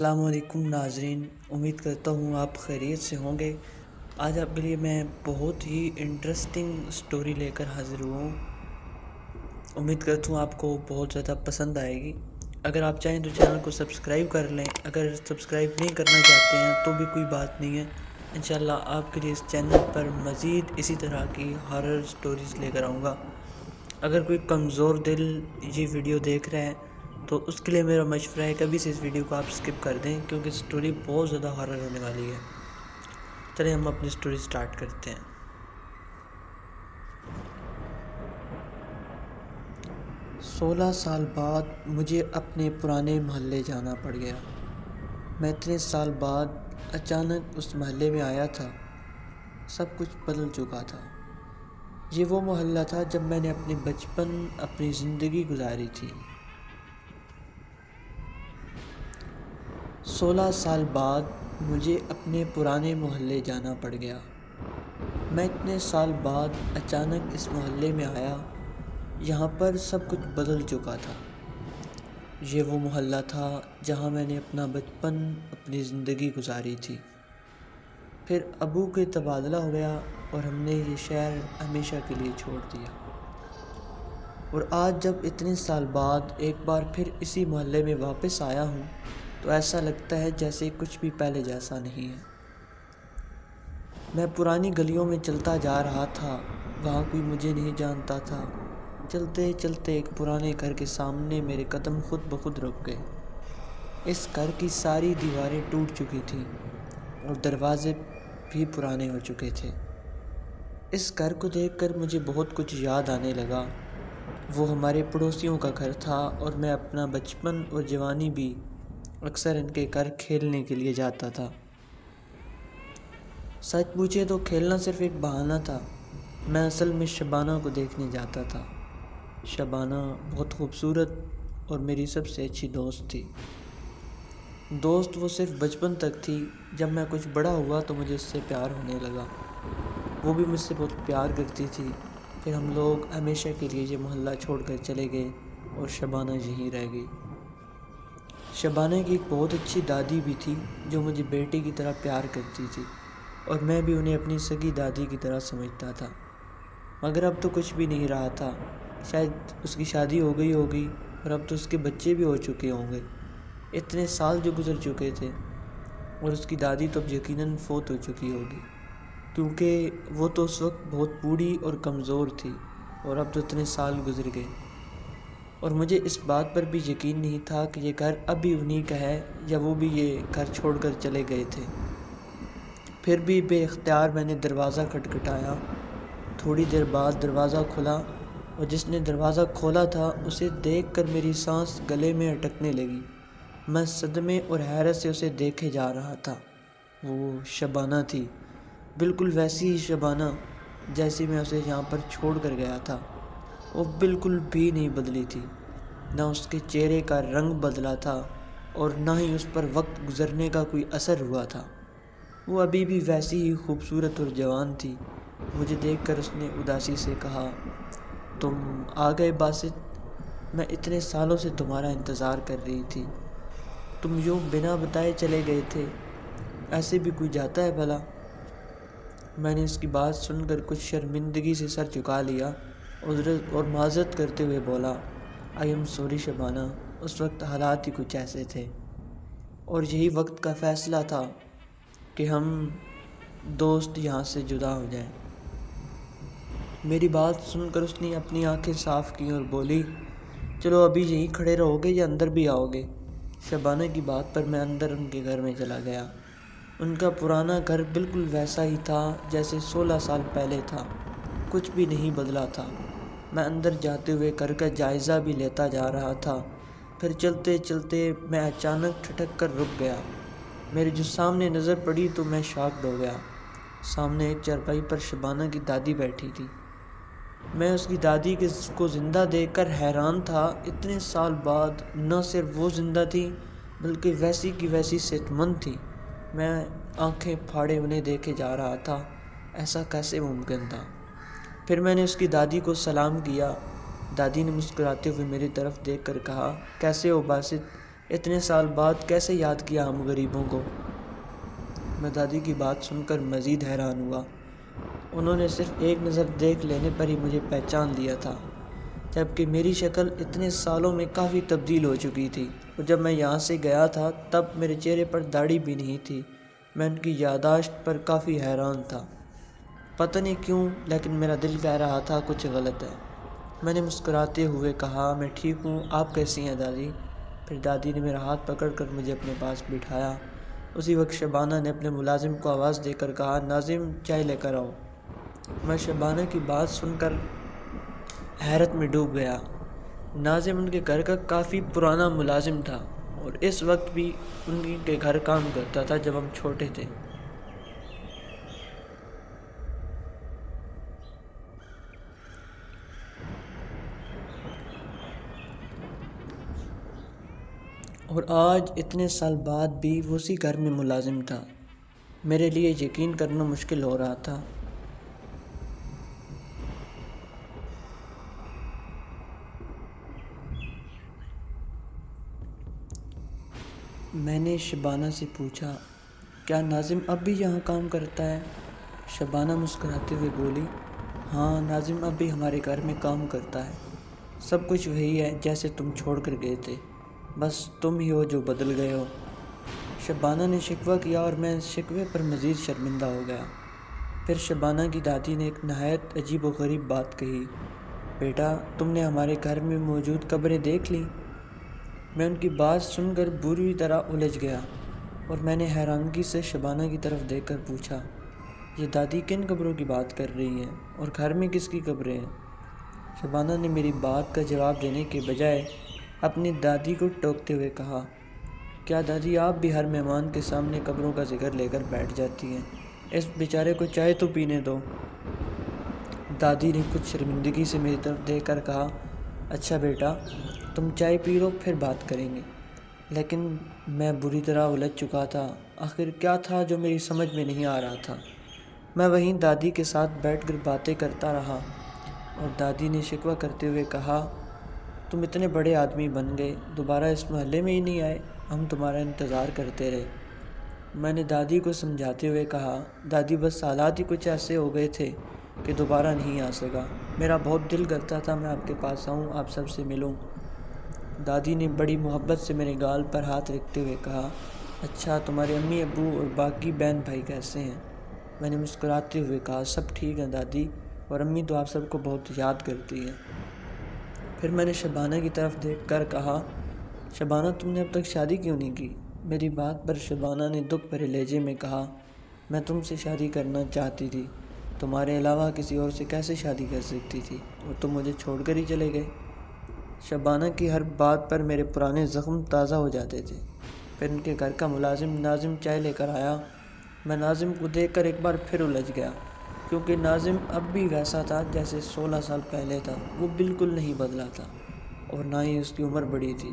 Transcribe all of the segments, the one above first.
السلام علیکم ناظرین، امید کرتا ہوں آپ خیریت سے ہوں گے۔ آج آپ کے لیے میں بہت ہی انٹرسٹنگ سٹوری لے کر حاضر ہوں۔ امید کرتا ہوں آپ کو بہت زیادہ پسند آئے گی۔ اگر آپ چاہیں تو چینل کو سبسکرائب کر لیں، اگر سبسکرائب نہیں کرنا چاہتے ہیں تو بھی کوئی بات نہیں ہے، انشاءاللہ آپ کے لیے اس چینل پر مزید اسی طرح کی ہارر سٹوریز لے کر آؤں گا۔ اگر کوئی کمزور دل یہ ویڈیو دیکھ رہے ہیں تو اس کے لیے میرا مشورہ ہے کبھی سے اس ویڈیو کو آپ سکپ کر دیں، کیونکہ سٹوری بہت زیادہ ہارر ہونے والی ہے۔ چلیں ہم اپنی سٹوری سٹارٹ کرتے ہیں۔ 16 سال بعد مجھے اپنے پرانے محلے جانا پڑ گیا۔ میں اتنے سال بعد اچانک اس محلے میں آیا تھا۔ سب کچھ بدل چکا تھا۔ یہ وہ محلہ تھا جب میں نے اپنے بچپن، اپنی زندگی گزاری تھی۔ 16 سال بعد مجھے اپنے پرانے محلے جانا پڑ گیا۔ میں اتنے سال بعد اچانک اس محلے میں آیا۔ یہاں پر سب کچھ بدل چکا تھا۔ یہ وہ محلہ تھا جہاں میں نے اپنا بچپن، اپنی زندگی گزاری تھی۔ پھر ابو کے تبادلہ ہو گیا اور ہم نے یہ شہر ہمیشہ کے لیے چھوڑ دیا۔ اور آج جب اتنے سال بعد ایک بار پھر اسی محلے میں واپس آیا ہوں تو ایسا لگتا ہے جیسے کچھ بھی پہلے جیسا نہیں ہے۔ میں پرانی گلیوں میں چلتا جا رہا تھا، وہاں کوئی مجھے نہیں جانتا تھا۔ چلتے چلتے ایک پرانے گھر کے سامنے میرے قدم خود بخود رک گئے۔ اس گھر کی ساری دیواریں ٹوٹ چکی تھیں اور دروازے بھی پرانے ہو چکے تھے۔ اس گھر کو دیکھ کر مجھے بہت کچھ یاد آنے لگا۔ وہ ہمارے پڑوسیوں کا گھر تھا اور میں اپنا بچپن اور جوانی بھی اکثر ان کے گھر کھیلنے کے لیے جاتا تھا۔ سچ پوچھے تو کھیلنا صرف ایک بہانہ تھا۔ میں اصل میں شبانہ کو دیکھنے جاتا تھا۔ شبانہ بہت خوبصورت اور میری سب سے اچھی دوست تھی۔ دوست وہ صرف بچپن تک تھی، جب میں کچھ بڑا ہوا تو مجھے اس سے پیار ہونے لگا۔ وہ بھی مجھ سے بہت پیار کرتی تھی۔ پھر ہم لوگ ہمیشہ کے لیے یہ محلہ چھوڑ کر چلے گئے اور شبانہ یہیں رہ گئی۔ شبانہ کی ایک بہت اچھی دادی بھی تھی جو مجھے بیٹے کی طرح پیار کرتی تھی، اور میں بھی انہیں اپنی سگی دادی کی طرح سمجھتا تھا۔ مگر اب تو کچھ بھی نہیں رہا تھا۔ شاید اس کی شادی ہو گئی ہوگی اور اب تو اس کے بچے بھی ہو چکے ہوں گے۔ اتنے سال جو گزر چکے تھے، اور اس کی دادی تو اب یقیناً فوت ہو چکی ہوگی، کیونکہ وہ تو اس وقت بہت بوڑھی اور کمزور تھی، اور اب تو اتنے سال گزر گئے۔ اور مجھے اس بات پر بھی یقین نہیں تھا کہ یہ گھر اب بھی انہی کا ہے یا وہ بھی یہ گھر چھوڑ کر چلے گئے تھے۔ پھر بھی بے اختیار میں نے دروازہ کھٹکھٹایا۔ تھوڑی دیر بعد دروازہ کھلا، اور جس نے دروازہ کھولا تھا اسے دیکھ کر میری سانس گلے میں اٹکنے لگی۔ میں صدمے اور حیرت سے اسے دیکھے جا رہا تھا۔ وہ شبانہ تھی، بالکل ویسی ہی شبانہ جیسی میں اسے یہاں پر چھوڑ کر گیا تھا۔ وہ بالکل بھی نہیں بدلی تھی، نہ اس کے چہرے کا رنگ بدلا تھا اور نہ ہی اس پر وقت گزرنے کا کوئی اثر ہوا تھا۔ وہ ابھی بھی ویسی ہی خوبصورت اور جوان تھی۔ مجھے دیکھ کر اس نے اداسی سے کہا، تم آ گئے باسط، میں اتنے سالوں سے تمہارا انتظار کر رہی تھی۔ تم یوں بنا بتائے چلے گئے تھے، ایسے بھی کوئی جاتا ہے بھلا؟ میں نے اس کی بات سن کر کچھ شرمندگی سے سر جھکا لیا اور معذرت کرتے ہوئے بولا، آئی ایم سوری شبانہ، اس وقت حالات ہی کچھ ایسے تھے، اور یہی وقت کا فیصلہ تھا کہ ہم دوست یہاں سے جدا ہو جائیں۔ میری بات سن کر اس نے اپنی آنکھیں صاف کی اور بولی، چلو ابھی یہیں کھڑے رہو گے یا اندر بھی آؤ گے؟ شبانہ کی بات پر میں اندر ان کے گھر میں چلا گیا۔ ان کا پرانا گھر بالکل ویسا ہی تھا جیسے 16 سال پہلے تھا، کچھ بھی نہیں بدلا تھا۔ میں اندر جاتے ہوئے گھر کا جائزہ بھی لیتا جا رہا تھا۔ پھر چلتے چلتے میں اچانک ٹھٹک کر رک گیا۔ میرے جو سامنے نظر پڑی تو میں شاکڈ ہو گیا۔ سامنے ایک چارپائی پر شبانہ کی دادی بیٹھی تھی۔ میں اس کی دادی کو زندہ دیکھ کر حیران تھا۔ اتنے سال بعد نہ صرف وہ زندہ تھی بلکہ ویسی کی ویسی صحت مند تھی۔ میں آنکھیں پھاڑے انہیں دیکھے جا رہا تھا، ایسا کیسے ممکن تھا؟ پھر میں نے اس کی دادی کو سلام کیا۔ دادی نے مسکراتے ہوئے میری طرف دیکھ کر کہا، کیسے ہو باسط؟ اتنے سال بعد کیسے یاد کیا ہم غریبوں کو؟ میں دادی کی بات سن کر مزید حیران ہوا۔ انہوں نے صرف ایک نظر دیکھ لینے پر ہی مجھے پہچان لیا تھا، جبکہ میری شکل اتنے سالوں میں کافی تبدیل ہو چکی تھی، اور جب میں یہاں سے گیا تھا تب میرے چہرے پر داڑھی بھی نہیں تھی۔ میں ان کی یادداشت پر کافی حیران تھا۔ پتہ نہیں کیوں لیکن میرا دل کہہ رہا تھا کچھ غلط ہے۔ میں نے مسکراتے ہوئے کہا، میں ٹھیک ہوں، آپ کیسی ہیں دادی؟ پھر دادی نے میرا ہاتھ پکڑ کر مجھے اپنے پاس بٹھایا۔ اسی وقت شبانہ نے اپنے ملازم کو آواز دے کر کہا، ناظم چائے لے کر آؤ۔ میں شبانہ کی بات سن کر حیرت میں ڈوب گیا۔ ناظم ان کے گھر کا کافی پرانا ملازم تھا اور اس وقت بھی ان کے گھر کام کرتا تھا جب ہم چھوٹے تھے۔ اور آج اتنے سال بعد بھی وہ اسی گھر میں ملازم تھا۔ میرے لیے یقین کرنا مشکل ہو رہا تھا۔ میں نے شبانہ سے پوچھا، کیا ناظم اب بھی یہاں کام کرتا ہے؟ شبانہ مسکراتے ہوئے بولی، ہاں ناظم اب بھی ہمارے گھر میں کام کرتا ہے۔ سب کچھ وہی ہے جیسے تم چھوڑ کر گئے تھے، بس تم ہی ہو جو بدل گئے ہو۔ شبانہ نے شکوہ کیا اور میں اس شکوے پر مزید شرمندہ ہو گیا۔ پھر شبانہ کی دادی نے ایک نہایت عجیب و غریب بات کہی، بیٹا تم نے ہمارے گھر میں موجود قبریں دیکھ لیں؟ میں ان کی بات سن کر بری طرح الجھ گیا اور میں نے حیرانگی سے شبانہ کی طرف دیکھ کر پوچھا، یہ دادی کن قبروں کی بات کر رہی ہیں اور گھر میں کس کی قبریں ہیں؟ شبانہ نے میری بات کا جواب دینے کے بجائے اپنی دادی کو ٹوکتے ہوئے کہا، کیا دادی آپ بھی ہر مہمان کے سامنے قبروں کا ذکر لے کر بیٹھ جاتی ہیں؟ اس بیچارے کو چائے تو پینے دو۔ دادی نے کچھ شرمندگی سے میری طرف دیکھ کر کہا، اچھا بیٹا تم چائے پی لو پھر بات کریں گے۔ لیکن میں بری طرح الجھ چکا تھا۔ آخر کیا تھا جو میری سمجھ میں نہیں آ رہا تھا؟ میں وہیں دادی کے ساتھ بیٹھ کر باتیں کرتا رہا اور دادی نے شکوہ کرتے ہوئے کہا، تم اتنے بڑے آدمی بن گئے، دوبارہ اس محلے میں ہی نہیں آئے، ہم تمہارا انتظار کرتے رہے۔ میں نے دادی کو سمجھاتے ہوئے کہا، دادی بس حالات ہی کچھ ایسے ہو گئے تھے کہ دوبارہ نہیں آ سکا۔ میرا بہت دل کرتا تھا میں آپ کے پاس آؤں، آپ سب سے ملوں۔ دادی نے بڑی محبت سے میرے گال پر ہاتھ رکھتے ہوئے کہا، اچھا تمہارے امی ابو اور باقی بہن بھائی کیسے ہیں؟ میں نے مسکراتے ہوئے کہا، سب ٹھیک ہیں دادی، اور امی تو آپ سب کو بہت یاد کرتی ہیں۔ پھر میں نے شبانہ کی طرف دیکھ کر کہا، شبانہ تم نے اب تک شادی کیوں نہیں کی؟ میری بات پر شبانہ نے دکھ بھرے لہجے میں کہا، میں تم سے شادی کرنا چاہتی تھی، تمہارے علاوہ کسی اور سے کیسے شادی کر سکتی تھی، اور تم مجھے چھوڑ کر ہی چلے گئے۔ شبانہ کی ہر بات پر میرے پرانے زخم تازہ ہو جاتے تھے۔ پھر ان کے گھر کا ملازم ناظم چائے لے کر آیا۔ میں ناظم کو دیکھ کر ایک بار پھر الجھ گیا، کیونکہ ناظم اب بھی ویسا تھا جیسے 16 سال پہلے تھا۔ وہ بالکل نہیں بدلا تھا اور نہ ہی اس کی عمر بڑھی تھی۔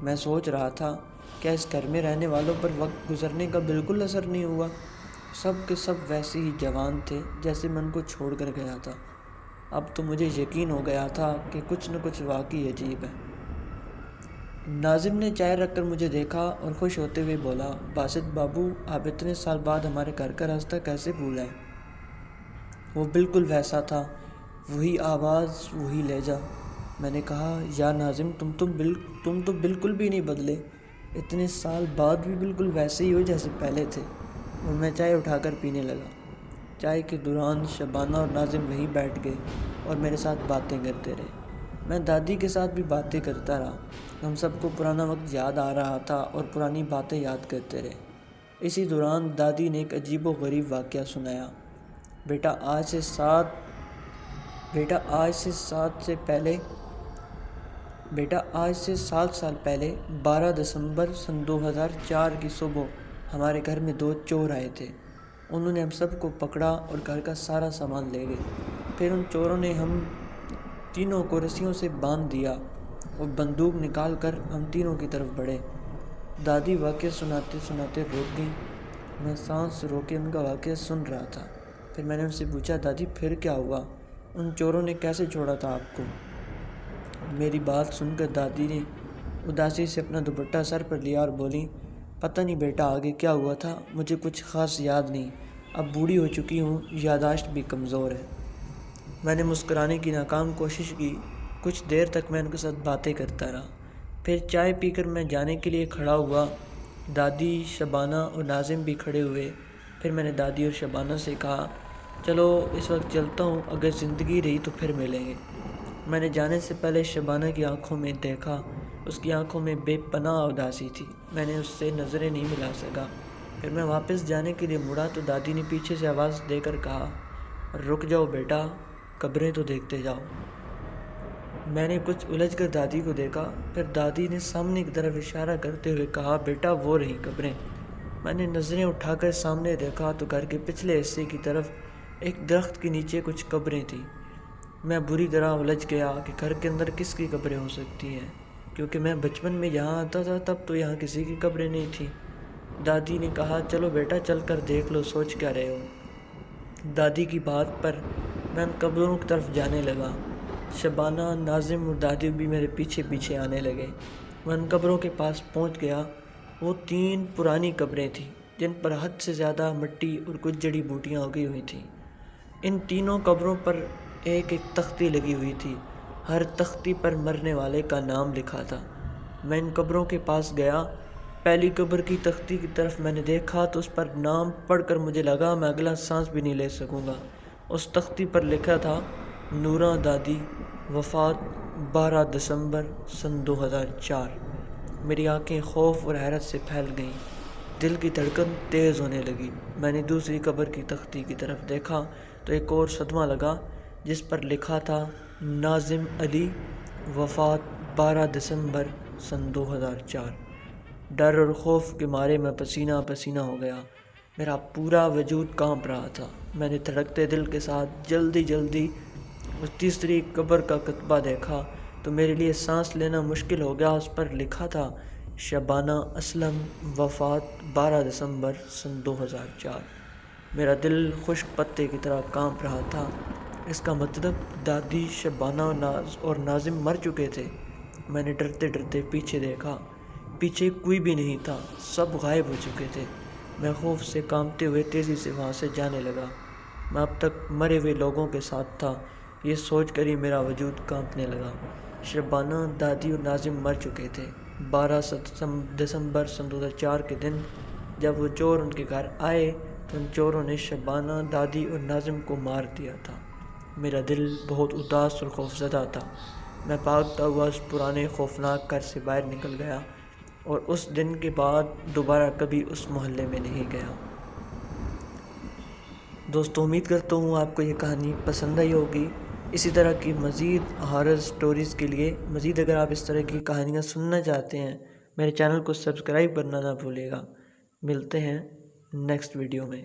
میں سوچ رہا تھا، کیا اس گھر میں رہنے والوں پر وقت گزرنے کا بالکل اثر نہیں ہوا؟ سب کے سب ویسے ہی جوان تھے جیسے میں ان کو چھوڑ کر گیا تھا۔ اب تو مجھے یقین ہو گیا تھا کہ کچھ نہ کچھ واقعی عجیب ہے۔ ناظم نے چائے رکھ کر مجھے دیکھا اور خوش ہوتے ہوئے بولا، باسط بابو آپ اتنے سال بعد ہمارے گھر کا راستہ کیسے بھول آئے؟ وہ بالکل ویسا تھا، وہی آواز، وہی لہجہ۔ میں نے کہا، یا ناظم تم تو بالکل بھی نہیں بدلے، اتنے سال بعد بھی بالکل ویسے ہی ہو جیسے پہلے تھے۔ اور میں چائے اٹھا کر پینے لگا۔ چائے کے دوران شبانہ اور ناظم وہیں بیٹھ گئے اور میرے ساتھ باتیں کرتے رہے۔ میں دادی کے ساتھ بھی باتیں کرتا رہا۔ ہم سب کو پرانا وقت یاد آ رہا تھا اور پرانی باتیں یاد کرتے رہے۔ اسی دوران دادی نے ایک عجیب و غریب واقعہ سنایا۔ بیٹا آج سے 7 سال پہلے 12 دسمبر سن 2004 کی صبح ہمارے گھر میں 2 چور آئے تھے۔ انہوں نے ہم سب کو پکڑا اور گھر کا سارا سامان لے گئے۔ پھر ان چوروں نے ہم تینوں کو رسیوں سے باندھ دیا اور بندوق نکال کر ہم تینوں کی طرف بڑھے۔ دادی واقعہ سناتے سناتے رک گئیں۔ میں سانس روکے ان کا واقعہ سن رہا تھا۔ پھر میں نے ان سے پوچھا، دادی پھر کیا ہوا؟ ان چوروں نے کیسے چھوڑا تھا آپ کو؟ میری بات سن کر دادی نے اداسی سے اپنا دوپٹہ سر پر لیا اور بولی، پتہ نہیں بیٹا آگے کیا ہوا تھا، مجھے کچھ خاص یاد نہیں، اب بوڑھی ہو چکی ہوں، یادداشت بھی کمزور ہے۔ میں نے مسکرانے کی ناکام کوشش کی۔ کچھ دیر تک میں ان کے ساتھ باتیں کرتا رہا، پھر چائے پی کر میں جانے کے لیے کھڑا ہوا۔ دادی، شبانہ اور ناظم بھی کھڑے ہوئے۔ پھر میں نے دادی اور شبانہ سے کہا، چلو اس وقت چلتا ہوں، اگر زندگی رہی تو پھر ملیں گے۔ میں نے جانے سے پہلے شبانہ کی آنکھوں میں دیکھا، اس کی آنکھوں میں بے پناہ اداسی تھی۔ میں نے اس سے نظریں نہیں ملا سکا۔ پھر میں واپس جانے کے لیے مڑا تو دادی نے پیچھے سے آواز دے کر کہا، رک جاؤ بیٹا، قبریں تو دیکھتے جاؤ۔ میں نے کچھ الجھ کر دادی کو دیکھا، پھر دادی نے سامنے کی طرف اشارہ کرتے ہوئے کہا، بیٹا وہ رہی قبریں۔ میں نے نظریں اٹھا کر سامنے دیکھا تو گھر کے پچھلے حصے کی طرف ایک درخت کے نیچے کچھ قبریں تھیں۔ میں بری طرح الجھ گیا کہ گھر کے اندر کس کی قبریں ہو سکتی ہیں، کیونکہ میں بچپن میں یہاں آتا تھا تب تو یہاں کسی کی قبریں نہیں تھیں۔ دادی نے کہا، چلو بیٹا چل کر دیکھ لو، سوچ کیا رہے ہو۔ دادی کی بات پر میں ان قبروں کی طرف جانے لگا۔ شبانہ، ناظم اور دادی بھی میرے پیچھے پیچھے آنے لگے۔ میں ان قبروں کے پاس پہنچ گیا۔ وہ 3 پرانی قبریں تھیں جن پر حد سے زیادہ مٹی اور کچھ جڑی بوٹیاں اگی ہوئی تھیں۔ ان تینوں قبروں پر ایک ایک تختی لگی ہوئی تھی، ہر تختی پر مرنے والے کا نام لکھا تھا۔ میں ان قبروں کے پاس گیا، پہلی قبر کی تختی کی طرف میں نے دیکھا تو اس پر نام پڑھ کر مجھے لگا میں اگلا سانس بھی نہیں لے سکوں گا۔ اس تختی پر لکھا تھا، نوراں دادی، وفات 12 دسمبر سن 2004۔ میری آنکھیں خوف اور حیرت سے پھیل گئیں، دل کی دھڑکن تیز ہونے لگی۔ میں نے دوسری قبر کی تختی کی طرف دیکھا تو ایک اور صدمہ لگا جس پر لکھا تھا، ناظم علی، وفات 12 دسمبر سن 2004۔ ڈر اور خوف کے مارے میں پسینہ پسینہ ہو گیا، میرا پورا وجود کانپ رہا تھا۔ میں نے دھڑکتے دل کے ساتھ جلدی جلدی اس تیسری قبر کا کتبہ دیکھا تو میرے لیے سانس لینا مشکل ہو گیا۔ اس پر لکھا تھا، شبانہ اسلم، وفات 12 دسمبر سن 2004۔ میرا دل خشک پتے کی طرح کانپ رہا تھا۔ اس کا مطلب دادی، شبانہ اور ناظم مر چکے تھے۔ میں نے ڈرتے ڈرتے پیچھے دیکھا، پیچھے کوئی بھی نہیں تھا، سب غائب ہو چکے تھے۔ میں خوف سے کانپتے ہوئے تیزی سے وہاں سے جانے لگا۔ میں اب تک مرے ہوئے لوگوں کے ساتھ تھا، یہ سوچ کر ہی میرا وجود کانپنے لگا۔ شبانہ، دادی اور ناظم مر چکے تھے۔ 12 دسمبر سن 2004 کے دن جب وہ چور ان کے گھر آئے تو ان چوروں نے شبانہ، دادی اور ناظم کو مار دیا تھا۔ میرا دل بہت اداس اور خوفزدہ تھا۔ میں بھاگتا ہوا اس پرانے خوفناک گھر سے باہر نکل گیا اور اس دن کے بعد دوبارہ کبھی اس محلے میں نہیں گیا۔ دوستو، امید کرتا ہوں آپ کو یہ کہانی پسند آئی ہوگی۔ اسی طرح کی مزید ہارر سٹوریز کے لیے، مزید اگر آپ اس طرح کی کہانیاں سننا چاہتے ہیں، میرے چینل کو سبسکرائب کرنا نہ بھولیے گا۔ ملتے ہیں نیکسٹ ویڈیو میں۔